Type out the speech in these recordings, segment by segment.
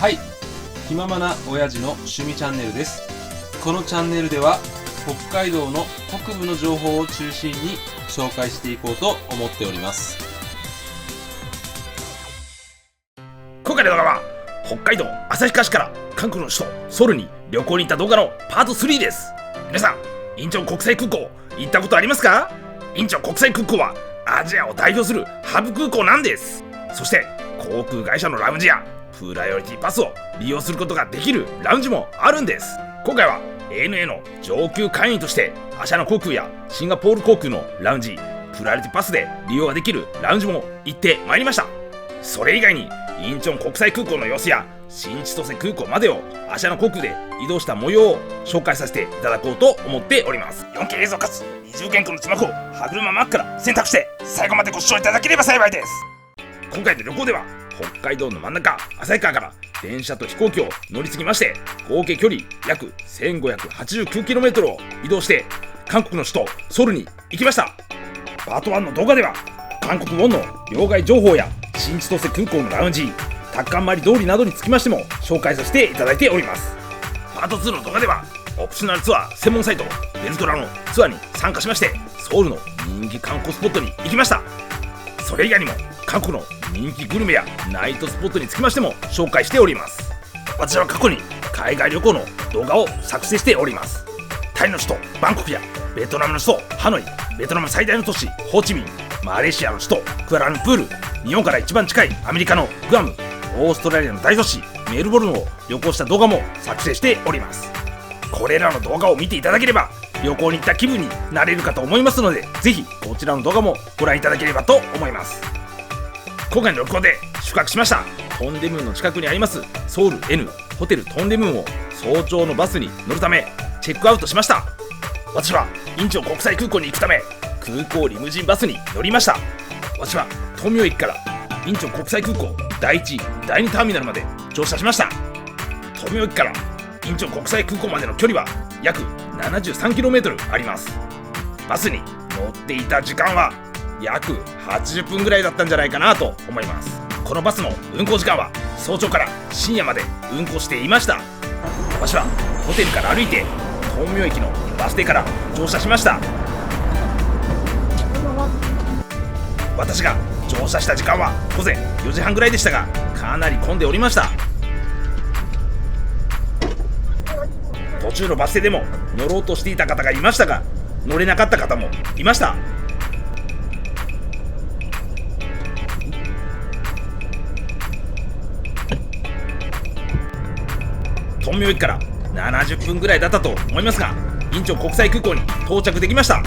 はい、気ままな親父の趣味チャンネルです。このチャンネルでは北海道の北部の情報を中心に紹介していこうと思っております。今回の動画は北海道旭川市から韓国の首都ソウルに旅行に行った動画のパート3です。皆さん、インチョン国際空港行ったことありますか？インチョン国際空港はアジアを代表するハブ空港なんです。そして航空会社のラウンジやプライオリティパスを利用することができるラウンジもあるんです。今回は ANA の上級会員としてアシャナ航空やシンガポール航空のラウンジ、プライオリティパスで利用ができるラウンジも行ってまいりました。それ以外にインチョン国際空港の様子や新千歳空港までをアシャナ航空で移動した模様を紹介させていただこうと思っております。 4K 映像かつ二重原稿の字幕を歯車マックから選択して最後までご視聴いただければ幸いです。今回の旅行では北海道の真ん中旭川から電車と飛行機を乗り継ぎまして、合計距離約 1589km を移動して韓国の首都ソウルに行きました。パート1の動画では韓国ウォンの両替情報や新千歳空港のラウンジ、タッカンマリ通りなどにつきましても紹介させていただいております。パート2の動画ではオプショナルツアー専門サイトベルトラのツアーに参加しまして、ソウルの人気観光スポットに行きました。それ以外にも韓国の人気グルメやナイトスポットにつきましても紹介しております。私は過去に海外旅行の動画を作成しております。タイの首都バンコクやベトナムの首都ハノイ、ベトナム最大の都市ホーチミン、マレーシアの首都クアラルンプール、日本から一番近いアメリカのグアム、オーストラリアの大都市メルボルンを旅行した動画も作成しております。これらの動画を見ていただければ旅行に行った気分になれるかと思いますので、ぜひこちらの動画もご覧いただければと思います。今回の旅行で宿泊しましたトンデムンの近くにありますソウル N ホテルトンデムンを早朝のバスに乗るためチェックアウトしました。私はインチョン国際空港に行くため空港リムジンバスに乗りました。私は東名駅からインチョン国際空港第1、第2ターミナルまで乗車しました。東名駅からインチョン国際空港までの距離は約 73km あります。バスに乗っていた時間は約80分ぐらいだったんじゃないかなと思います。このバスの運行時間は早朝から深夜まで運行していました。私はホテルから歩いて東名駅のバス停から乗車しました。私が乗車した時間は午前4時半ぐらいでしたが、かなり混んでおりました。途中のバス停でも乗ろうとしていた方がいましたが、乗れなかった方もいました。東名駅から70分ぐらいだったと思いますが、インチョン国際空港に到着できました。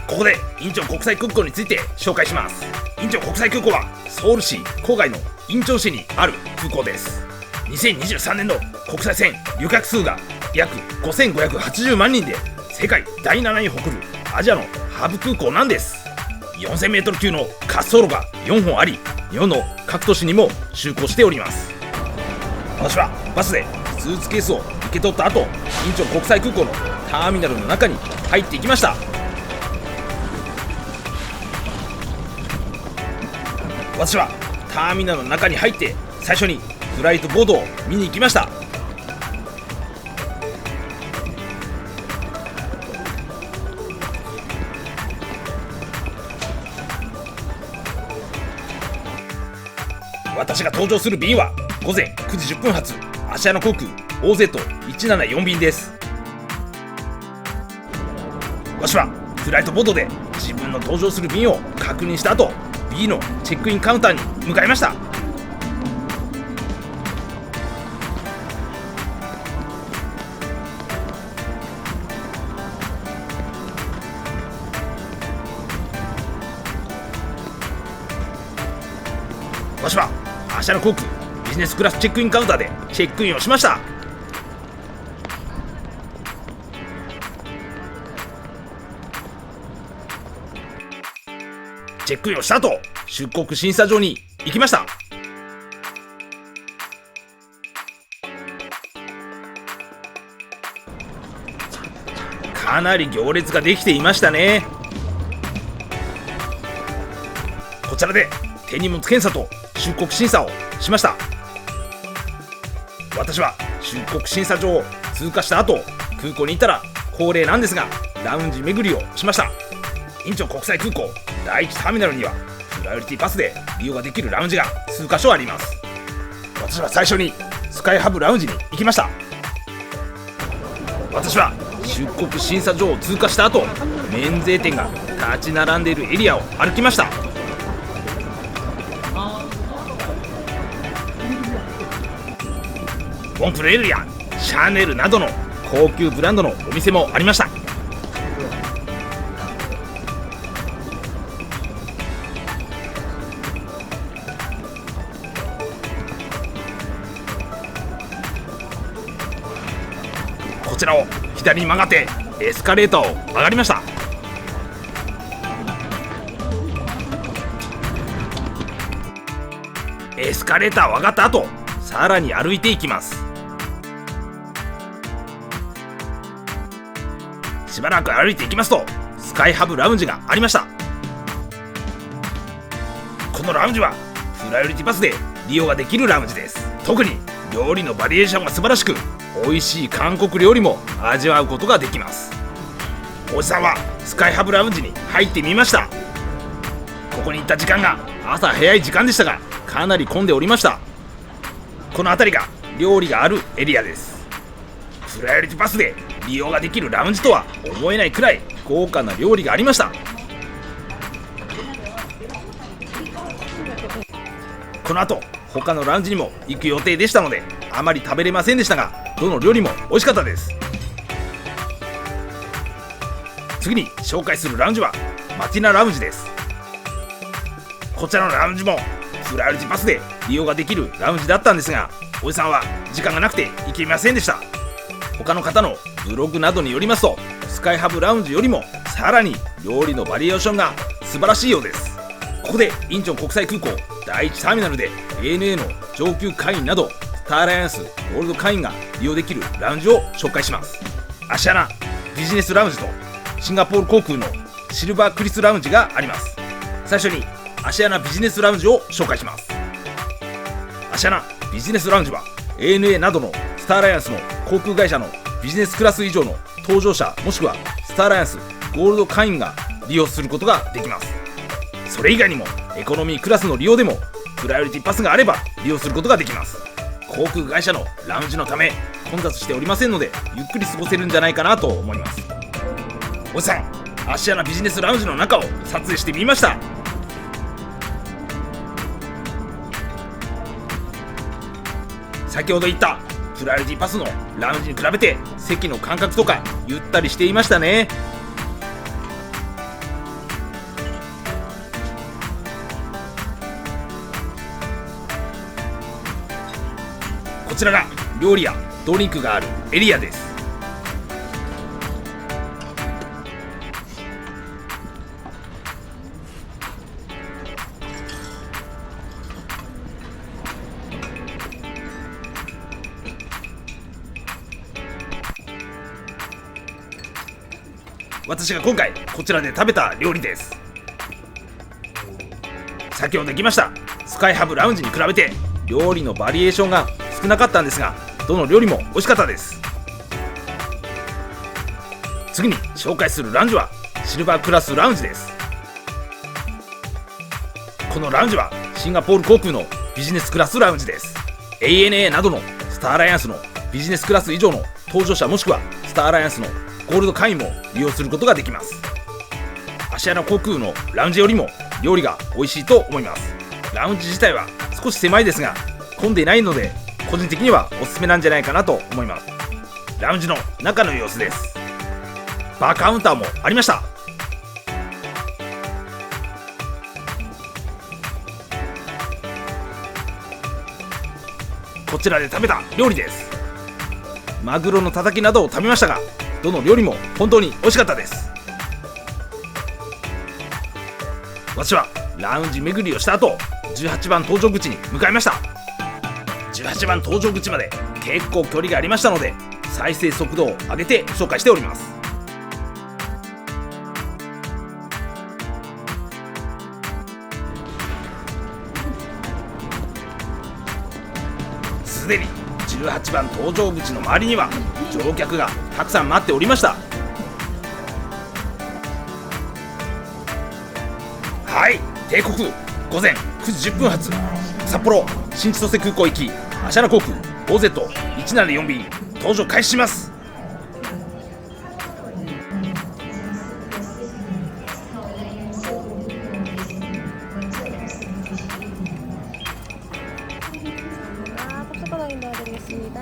ここでインチョン国際空港について紹介します。インチョン国際空港はソウル市郊外のインチョン市にある空港です。2023年の国際線旅客数が約5580万人で世界第7位に誇るアジアのハブ空港なんです。 4000m 級の滑走路が4本あり、日本の各都市にも就航しております。私はバスでスーツケースを受け取った後、インチョン国際空港のターミナルの中に入っていきました。私はターミナルの中に入って最初にフライトボードを見に行きました。私が搭乗する便は午前9時10分発アシアナ航空 OZ174 便です。私はフライトボードで自分の搭乗する便を確認した後、B のチェックインカウンターに向かいました。私はアシャナ航空ビジネスクラスチェックインカウンターでチェックインをしました。チェックインをした後、出国審査場に行きました。かなり行列ができていましたね。こちらで手荷物検査と出国審査をしました。私は出国審査場を通過した後、空港に行ったら恒例なんですがラウンジ巡りをしました。インチョン国際空港第1ターミナルにはプライオリティパスで利用ができるラウンジが数カ所あります。私は最初にスカイハブラウンジに行きました。私は出国審査場を通過した後、免税店が立ち並んでいるエリアを歩きました。モンプレールやシャネルなどの高級ブランドのお店もありました。こちらを左に曲がってエスカレーターを上がりました。エスカレーターを上がった後、さらに歩いていきます。しばらく歩いていきますとスカイハブラウンジがありました。このラウンジはプライオリティパスで利用ができるラウンジです。特に料理のバリエーションが素晴らしく、美味しい韓国料理も味わうことができます。おじさんはスカイハブラウンジに入ってみました。ここに行った時間が朝早い時間でしたが、かなり混んでおりました。この辺りが料理があるエリアです。プライオリティパスで利用ができるラウンジとは思えないくらい豪華な料理がありました。この後他のラウンジにも行く予定でしたのであまり食べれませんでしたが、どの料理も美味しかったです。次に紹介するラウンジはマティナラウンジです。こちらのラウンジもプライオリティパスで利用ができるラウンジだったんですが、おじさんは時間がなくて行けませんでした。他の方のブログなどによりますと、スカイハブラウンジよりもさらに料理のバリエーションが素晴らしいようです。ここでインチョン国際空港第1ターミナルで ANA の上級会員などスターアライアンスゴールド会員が利用できるラウンジを紹介します。アシアナビジネスラウンジとシンガポール航空のシルバークリスラウンジがあります。最初にアシアナビジネスラウンジを紹介します。アシアナビジネスラウンジは ANA などのスターアライアンスの航空会社のビジネスクラス以上の搭乗者もしくはスターアライアンスゴールド会員が利用することができます。それ以外にもエコノミークラスの利用でもプライオリティパスがあれば利用することができます。航空会社のラウンジのため混雑しておりませんのでゆっくり過ごせるんじゃないかなと思います。おじさん、アシアナビジネスラウンジの中を撮影してみました。先ほど言ったプライオリティパスのラウンジに比べて席の間隔とかゆったりしていましたね。こちらが料理やドリンクがあるエリアです。私が今回こちらで食べた料理です。先ほど言いましたスカイハブラウンジに比べて料理のバリエーションが少なかったんですが、どの料理も美味しかったです。次に紹介するラウンジはシルバークラスラウンジです。このラウンジはシンガポール航空のビジネスクラスラウンジです。 ANA などのスターアライアンスのビジネスクラス以上の搭乗者もしくはスターアライアンスのゴールド会員も利用することができます。アシアナ航空のラウンジよりも料理が美味しいと思います。ラウンジ自体は少し狭いですが混んでいないので個人的にはおすすめなんじゃないかなと思います。ラウンジの中の様子です。バーカウンターもありました。こちらで食べた料理です。マグロのたたきなどを食べましたが、どの料理も本当に美味しかったです。私はラウンジ巡りをした後、18番搭乗口に向かいました。18番搭乗口まで結構距離がありましたので再生速度を上げて紹介しております。すでに18番搭乗口の周りには乗客がたくさん待っておりました。はい、定刻午前9時10分発札幌新千歳空港行きアシャナ航空 OZ174 便搭乗開始します。탑승권을 인도해드리겠습니다.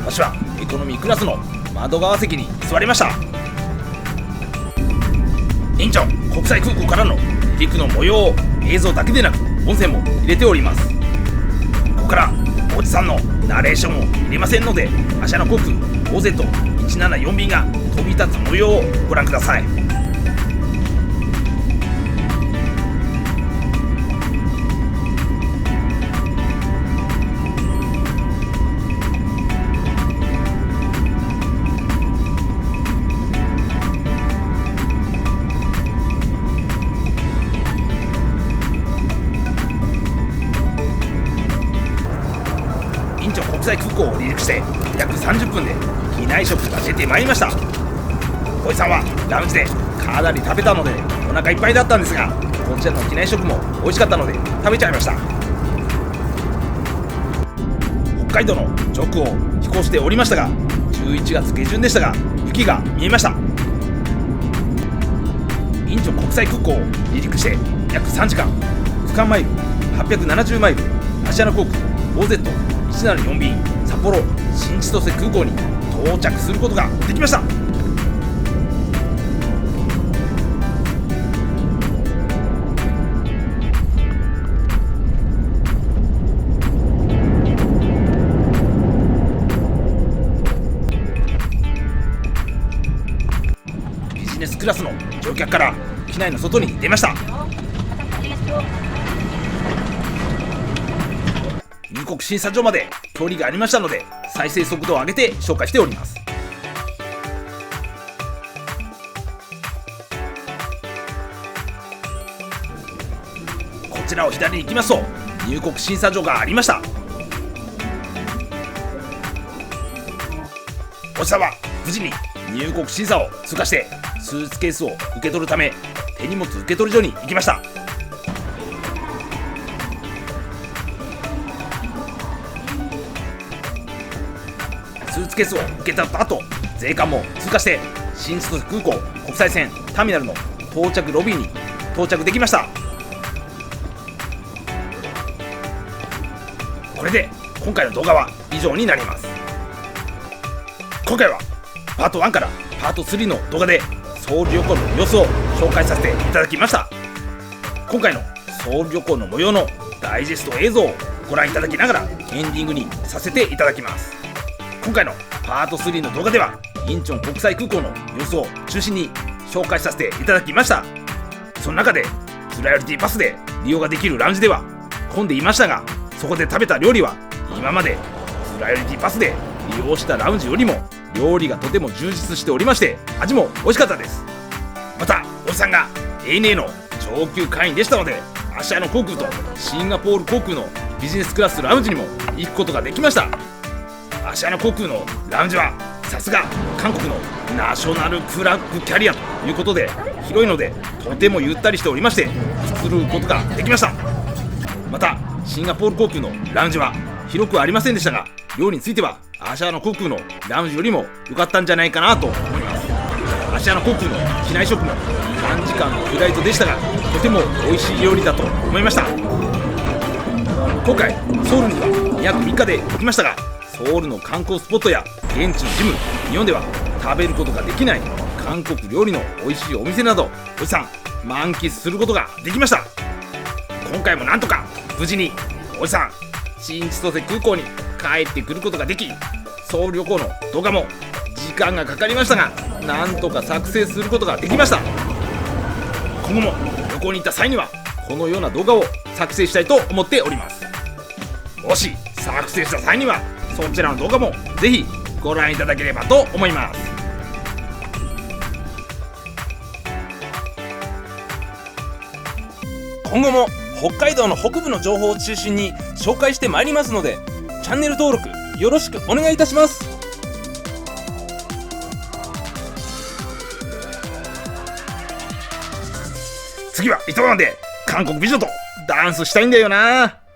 私はエコノミークラスの窓側席に座りました。インチョン国際空港からの離陸の模様を映像だけでなく音声も入れております。ここからおじさんのナレーションを入れませんので、アシャナ航空 OZ174 便が飛び立つ模様をご覧ください。インチョン国際空港を離陸して約30分で機内食が出てまいりました。おじさんはラウンジでかなり食べたのでお腹いっぱいだったんですが、こちらの機内食も美味しかったので食べちゃいました。北海道の上空を飛行しておりましたが、11月下旬でしたが雪が見えました。インチョン国際空港を離陸して約3時間、区間マイル870マイル、アシャナ航空 OZ174 便札幌新千歳空港に到着することができました。ビジネスクラスの乗客から機内の外に出ました。入国審査所まで距離がありましたので再生速度を上げて紹介しております。こちらを左に行きますと入国審査所がありました。おじさんは無事に入国審査を通過してスーツケースを受け取るため手荷物受け取り所に行きました。スーツケースを受け取った後、税関も通過して新千歳空港国際線ターミナルの到着ロビーに到着できました。これで今回の動画は以上になります。今回はパート1からパート3の動画でソウル旅行の様子を紹介させていただきました。今回のソウル旅行の模様のダイジェスト映像をご覧いただきながらエンディングにさせていただきます。今回のパート3の動画ではインチョン国際空港の様子を中心に紹介させていただきました。その中でプライオリティパスで利用ができるラウンジでは混んでいましたが、そこで食べた料理は今までプライオリティパスで利用したラウンジよりも料理がとても充実しておりまして、味も美味しかったです。またおじさんが ANA の上級会員でしたので、アシアナ航空とシンガポール航空のビジネスクラスラウンジにも行くことができました。アシアナ航空のラウンジはさすが韓国のナショナルフラッグキャリアということで広いのでとてもゆったりしておりましてくつることができました。またシンガポール航空のラウンジは広くはありませんでしたが、料理についてはアシアナ航空のラウンジよりも良かったんじゃないかなと思います。アシアナ航空の機内食も短時間のフライトでしたがとても美味しい料理だと思いました。今回ソウルには約3日で行きましたが、ソウルの観光スポットや現地のジム、日本では食べることができない韓国料理の美味しいお店などおじさん満喫することができました。今回もなんとか無事におじさん新千歳空港に帰ってくることができ、ソウル旅行の動画も時間がかかりましたがなんとか作成することができました。今後も旅行に行った際にはこのような動画を作成したいと思っております。もし作成した際にはそちらの動画もぜひご覧いただければと思います。今後も北海道の北部の情報を中心に紹介してまいりますので、チャンネル登録よろしくお願いいたします。次は一晩で韓国美女とダンスしたいんだよな。